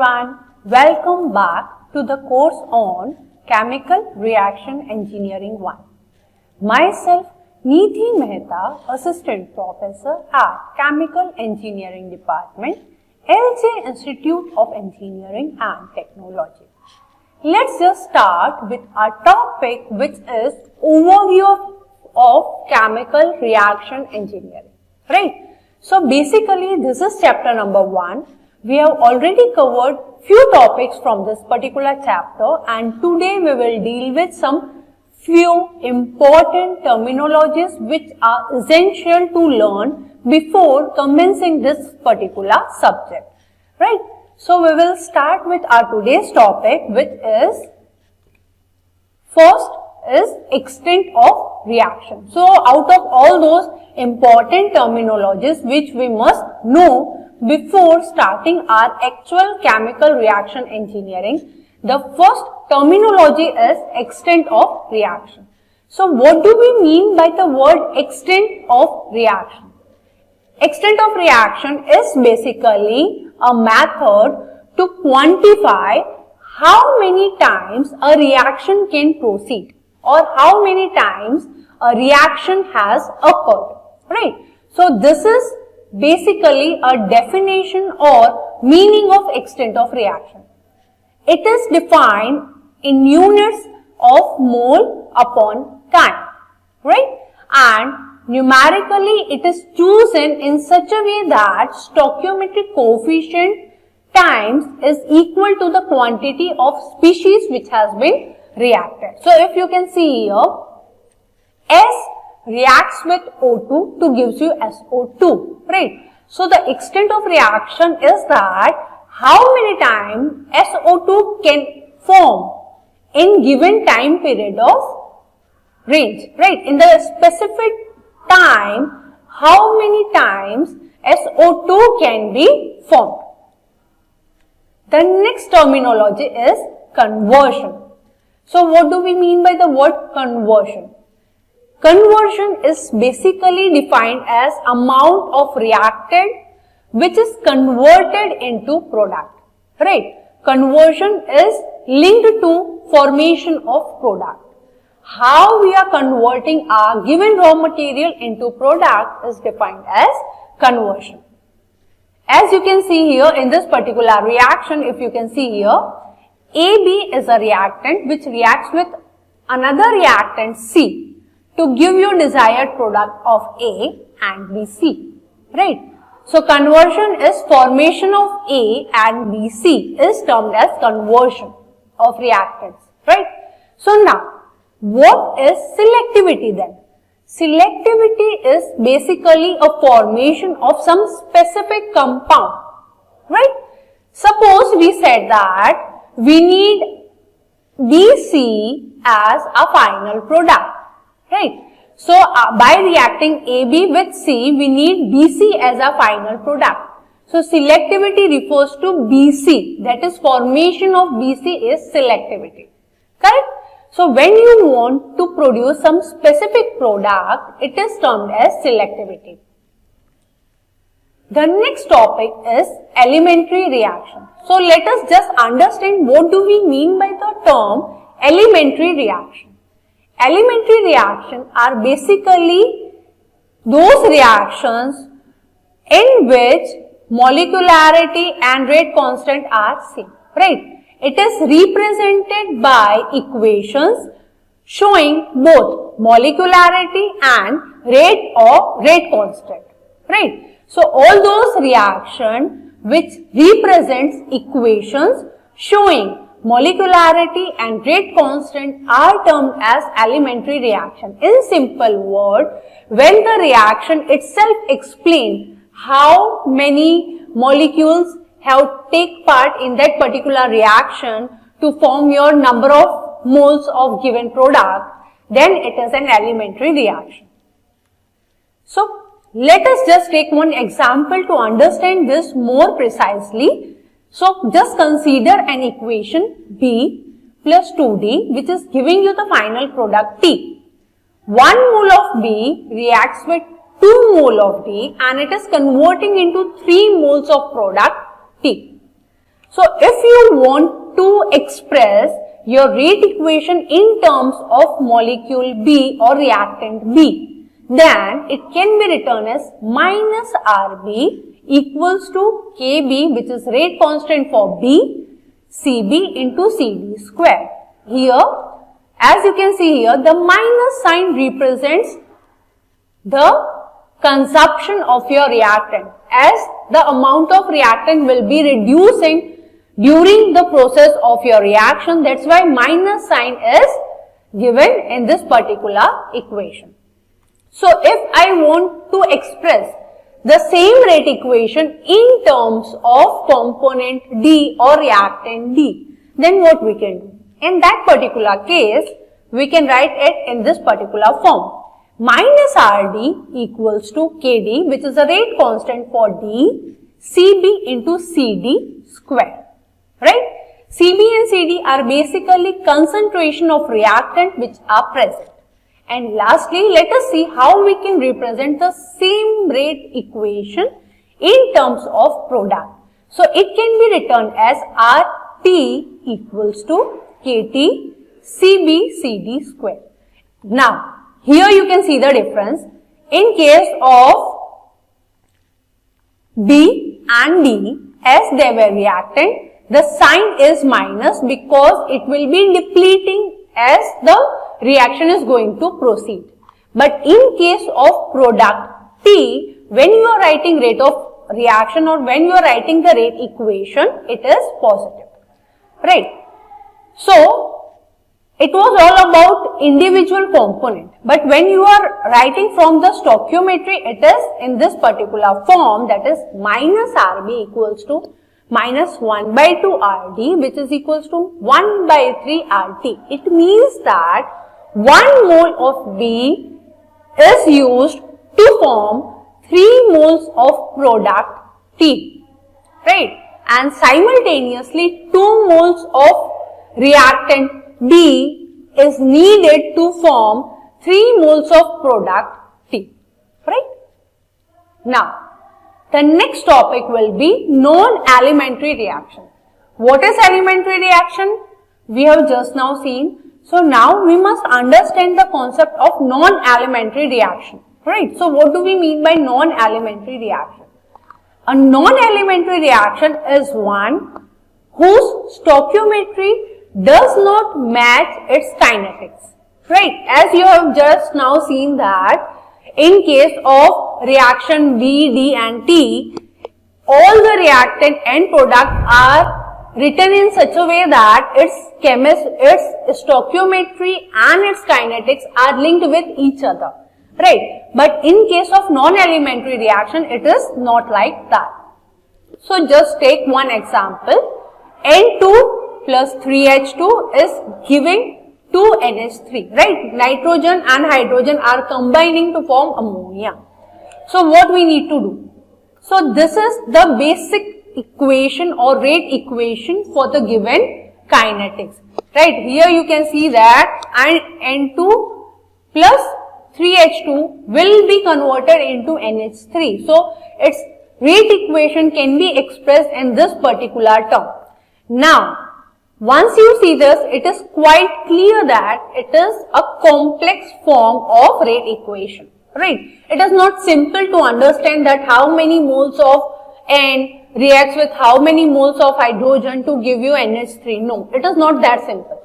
everyone, welcome back to the course on Chemical Reaction Engineering 1. Myself, Neethi Mehta, Assistant Professor at Chemical Engineering Department, LJ Institute of Engineering and Technology. Let's just start with our topic, which is overview of Chemical Reaction Engineering, right? So basically this is chapter number 1. We have already covered few topics from this particular chapter, and today we will deal with some few important terminologies which are essential to learn before commencing this particular subject, right? So we will start with our today's topic, which is first is extent of reaction. So out of all those important terminologies which we must know before starting our actual chemical reaction engineering, the first terminology is extent of reaction. So what do we mean by the word extent of reaction? Extent of reaction is basically a method to quantify how many times a reaction can proceed or how many times a reaction has occurred, right? So this is basically a definition or meaning of extent of reaction. It is defined in units of mole upon time, right? And numerically it is chosen in such a way that stoichiometric coefficient times is equal to the quantity of species which has been reacted. So if you can see here, S reacts with O2 to gives you SO2, right? So the extent of reaction is that how many times SO2 can form in given time period of range, right? In the specific time, how many times SO2 can be formed. The next terminology is conversion. So what do we mean by the word conversion? Conversion is basically defined as amount of reactant which is converted into product, right? Conversion is linked to formation of product. How we are converting our given raw material into product is defined as conversion. As you can see here in this particular reaction, if you can see here, AB is a reactant which reacts with another reactant C to give you desired product of A and BC, right? So conversion is formation of A and BC is termed as conversion of reactants, right? So now, what is selectivity then? Selectivity is basically a formation of some specific compound, right? Suppose we said that we need BC as a final product, right? So by reacting AB with C, we need BC as a final product. So selectivity refers to BC, that is formation of BC is selectivity, correct? So when you want to produce some specific product, it is termed as selectivity. The next topic is elementary reaction. So let us just understand what do we mean by the term elementary reaction. Elementary reactions are basically those reactions in which molecularity and rate constant are same, right? It is represented by equations showing both molecularity and rate constant, right? So all those reactions which represents equations showing molecularity and rate constant are termed as elementary reaction. In simple word, when the reaction itself explains how many molecules have take part in that particular reaction to form your number of moles of given product, then it is an elementary reaction. So let us just take one example to understand this more precisely. So just consider an equation B plus 2D which is giving you the final product T. 1 mole of B reacts with 2 mole of D and it is converting into 3 moles of product T. So if you want to express your rate equation in terms of molecule B or reactant B, then it can be written as minus RB equals to KB, which is rate constant for B, CB into CD square. Here, as you can see here, the minus sign represents the consumption of your reactant, as the amount of reactant will be reducing during the process of your reaction. That's why minus sign is given in this particular equation. So if I want to express the same rate equation in terms of component D or reactant D, then what we can do? In that particular case, we can write it in this particular form. Minus RD equals to KD, which is the rate constant for D, CB into CD square. Right? CB and CD are basically concentration of reactant which are present. And lastly, let us see how we can represent the same rate equation in terms of product. So it can be written as RT equals to KT CB CD square. Now, here you can see the difference. In case of B and D, as they were reactant, the sign is minus because it will be depleting as the reaction is going to proceed. But in case of product T, when you are writing rate of reaction or when you are writing the rate equation, it is positive. Right? So, it was all about individual component. But when you are writing from the stoichiometry, it is in this particular form, that is minus RB equals to minus 1 by 2 RD, which is equals to 1 by 3 RT. It means that 1 mole of B is used to form 3 moles of product T, right? And simultaneously 2 moles of reactant D is needed to form 3 moles of product T, right? Now, the next topic will be non-elementary reaction. What is elementary reaction? We have just now seen. So now we must understand the concept of non-elementary reaction. Right? So what do we mean by non-elementary reaction? A non-elementary reaction is one whose stoichiometry does not match its kinetics. Right? As you have just now seen that in case of reaction B, D and T, all the reactant and product are written in such a way that its stoichiometry and its kinetics are linked with each other. Right? But in case of non-elementary reaction, it is not like that. So just take one example. N2 plus 3H2 is giving 2NH3, right? Nitrogen and hydrogen are combining to form ammonia. So what we need to do? So this is the basic equation or rate equation for the given kinetics, right? Here you can see that N2 plus 3H2 will be converted into NH3. So its rate equation can be expressed in this particular term. Now, once you see this, it is quite clear that it is a complex form of rate equation, right? It is not simple to understand that how many moles of N reacts with how many moles of hydrogen to give you NH3. No, it is not that simple.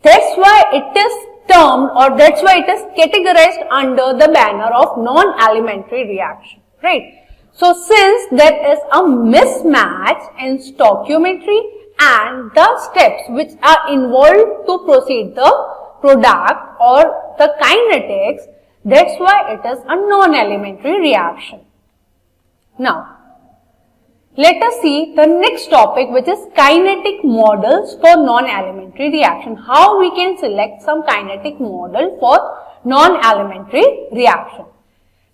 That's why it is termed, or that's why it is categorized under the banner of non-elementary reaction, right? So since there is a mismatch in stoichiometry and the steps which are involved to proceed the product or the kinetics, that's why it is a non-elementary reaction. Now, let us see the next topic, which is kinetic models for non-elementary reaction. How we can select some kinetic model for non-elementary reaction.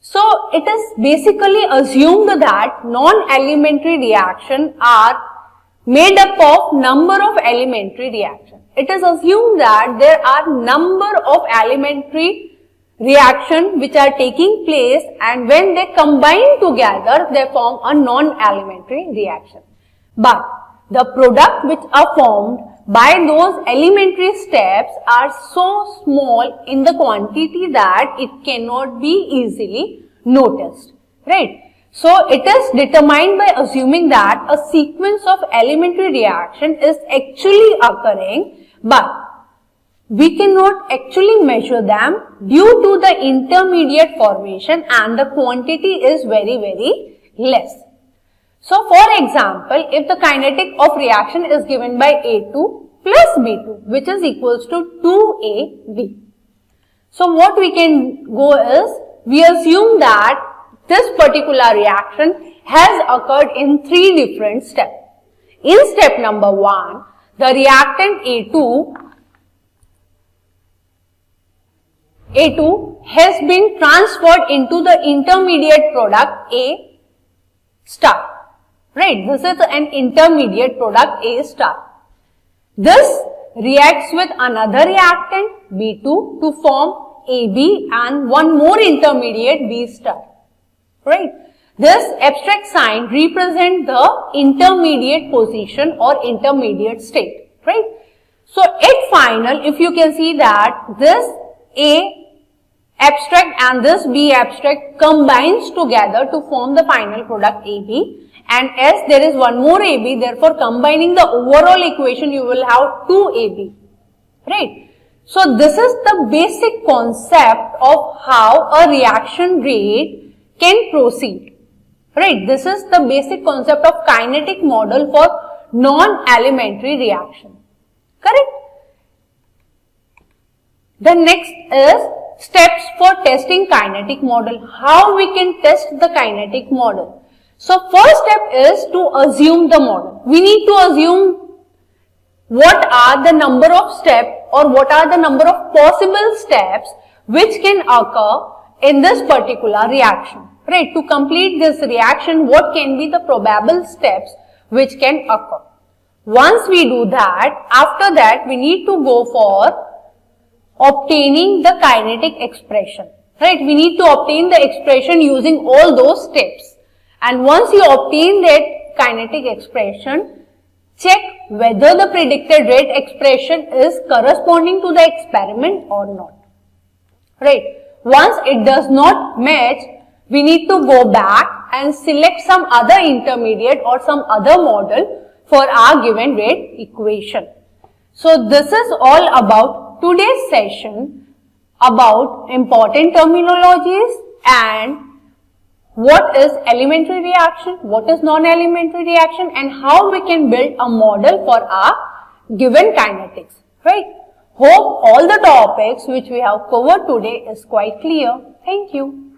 So, it is basically assumed that non-elementary reaction are made up of number of elementary reactions. It is assumed that there are number of elementary reactions which are taking place, and when they combine together, they form a non-elementary reaction. but the product which are formed by those elementary steps are so small in the quantity that it cannot be easily noticed, right? So it is determined by assuming that a sequence of elementary reaction is actually occurring, but we cannot actually measure them due to the intermediate formation and the quantity is very, very less. So for example, if the kinetic of reaction is given by A2 plus B2, which is equals to 2AB. So what we can go is, we assume that this particular reaction has occurred in 3 different steps. In step number 1, the reactant A2 has been transferred into the intermediate product A star. Right, this is an intermediate product A star. This reacts with another reactant B2 to form AB and one more intermediate B star. Right, this abstract sign represents the intermediate position or intermediate state. Right, so at final, if you can see that this A abstract and this B abstract combines together to form the final product AB. And as there is one more AB, therefore combining the overall equation you will have 2AB, right? So this is the basic concept of how a reaction rate can proceed, right? This is the basic concept of kinetic model for non-elementary reaction, correct? The next is steps for testing kinetic model. How we can test the kinetic model? So first step is to assume the model. We need to assume what are the number of steps or what are the number of possible steps which can occur in this particular reaction. Right? To complete this reaction, what can be the probable steps which can occur? Once we do that, after that we need to go for obtaining the kinetic expression. Right? We need to obtain the expression using all those steps. And once you obtain that kinetic expression, check whether the predicted rate expression is corresponding to the experiment or not. Right. Once it does not match, we need to go back and select some other intermediate or some other model for our given rate equation. So this is all about today's session about important terminologies and what is elementary reaction, what is non-elementary reaction, and how we can build a model for our given kinetics, right? Hope all the topics which we have covered today is quite clear. Thank you.